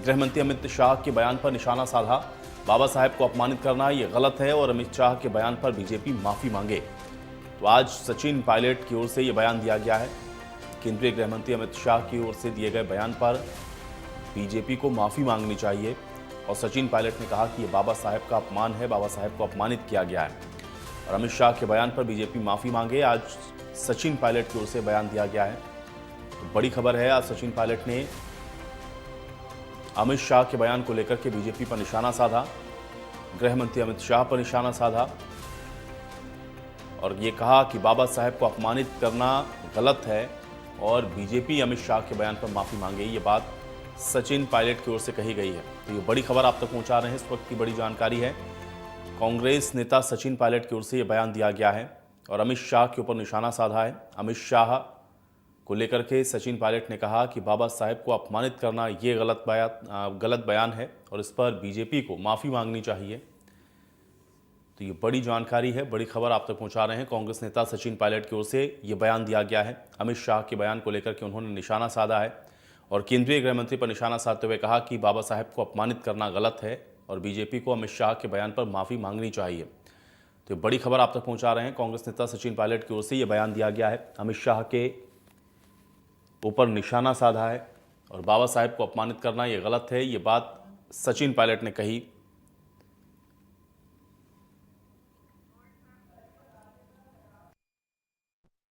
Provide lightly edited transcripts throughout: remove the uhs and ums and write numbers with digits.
गृह मंत्री अमित शाह के बयान पर निशाना साधा। बाबा साहेब को अपमानित करना ये गलत है और अमित शाह के बयान पर बीजेपी माफी मांगे। तो आज सचिन पायलट की ओर से यह बयान दिया गया है। केंद्रीय गृह मंत्री अमित शाह की ओर से दिए गए बयान पर बीजेपी को माफी मांगनी चाहिए और सचिन पायलट ने कहा कि यह बाबा साहेब का अपमान है, बाबा साहेब को अपमानित किया गया है और अमित शाह के बयान पर बीजेपी माफी मांगे। आज सचिन पायलट की ओर से बयान दिया गया है। तो बड़ी खबर है, आज सचिन पायलट ने अमित शाह के बयान को लेकर के बीजेपी पर निशाना साधा, गृह मंत्री अमित शाह पर निशाना साधा और ये कहा कि बाबा साहेब को अपमानित करना गलत है और बीजेपी अमित शाह के बयान पर माफी मांगे। ये बात सचिन पायलट की ओर से कही गई है। तो ये बड़ी खबर आप तक पहुंचा रहे हैं, इस वक्त की बड़ी जानकारी है। कांग्रेस नेता सचिन पायलट की ओर से यह बयान दिया गया है और अमित शाह के ऊपर निशाना साधा है। अमित शाह को लेकर के सचिन पायलट ने कहा कि बाबा साहेब को अपमानित करना ये गलत बयान है और इस पर बीजेपी को माफ़ी मांगनी चाहिए। तो ये बड़ी जानकारी है, बड़ी खबर आप तक पहुंचा रहे हैं। कांग्रेस नेता सचिन पायलट की ओर से ये बयान दिया गया है। अमित शाह के बयान को लेकर के उन्होंने निशाना साधा है और केंद्रीय गृह मंत्री पर निशाना साधते हुए कहा कि बाबा साहेब को अपमानित करना गलत है और बीजेपी को अमित शाह के बयान पर माफ़ी मांगनी चाहिए। तो बड़ी खबर आप तक पहुंचा रहे हैं। कांग्रेस नेता सचिन पायलट की ओर से यह बयान दिया गया है। अमित शाह के ऊपर निशाना साधा है और बाबा साहेब को अपमानित करना यह गलत है, ये बात सचिन पायलट ने कही।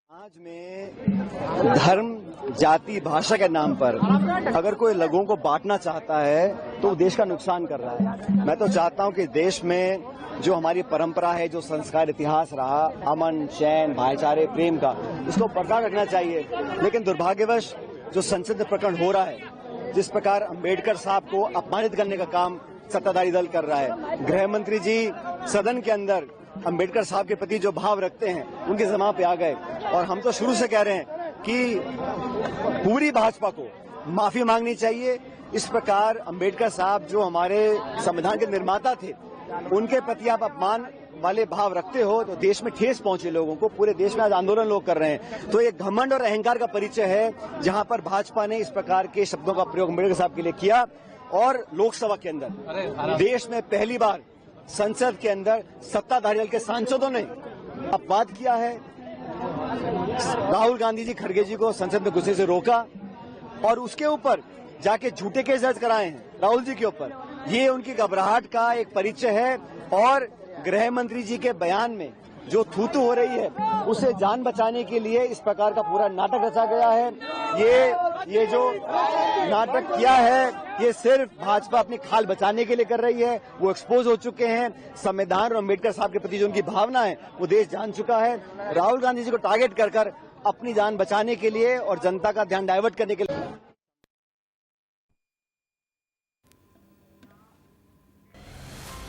आज में धर्म, जाति, भाषा के नाम पर अगर कोई लोगों को बांटना चाहता है तो देश का नुकसान कर रहा है। मैं तो चाहता हूं कि देश में जो हमारी परंपरा है, जो संस्कार, इतिहास रहा, अमन, चैन, भाईचारे, प्रेम का, उसको बरकरार रखना चाहिए। लेकिन दुर्भाग्यवश जो संसद में प्रकरण हो रहा है, जिस प्रकार अंबेडकर साहब को अपमानित करने का काम सत्ताधारी दल कर रहा है, गृह मंत्री जी सदन के अंदर अंबेडकर साहब के प्रति जो भाव रखते हैं उनके जमा पे आ गए और हम तो शुरू से कह रहे हैं कि पूरी भाजपा को माफी मांगनी चाहिए। इस प्रकार अंबेडकर साहब जो हमारे संविधान के निर्माता थे, उनके प्रति आप अपमान वाले भाव रखते हो तो देश में ठेस पहुंचे लोगों को। पूरे देश में आज आंदोलन लोग कर रहे हैं। तो ये घमंड और अहंकार का परिचय है जहां पर भाजपा ने इस प्रकार के शब्दों का प्रयोग अंबेडकर साहब के लिए किया। और लोकसभा के अंदर देश में पहली बार संसद के अंदर सत्ताधारी दल के सांसदों ने अपवाद किया है। राहुल गांधी जी खड़गे जी को संसद में घुसने से रोका और उसके ऊपर जाके झूठे केस दर्ज कराए हैं राहुल जी के ऊपर। ये उनकी घबराहट का एक परिचय है और गृह मंत्री जी के बयान में जो थूथू हो रही है उसे जान बचाने के लिए इस प्रकार का पूरा नाटक रचा गया है। ये जो नाटक किया है ये सिर्फ भाजपा अपनी खाल बचाने के लिए कर रही है। वो एक्सपोज हो चुके हैं। संविधान और अंबेडकर साहब के प्रति जो उनकी भावना है वो देश जान चुका है। राहुल गांधी जी को टारगेट कर अपनी जान बचाने के लिए और जनता का ध्यान डाइवर्ट करने के लिए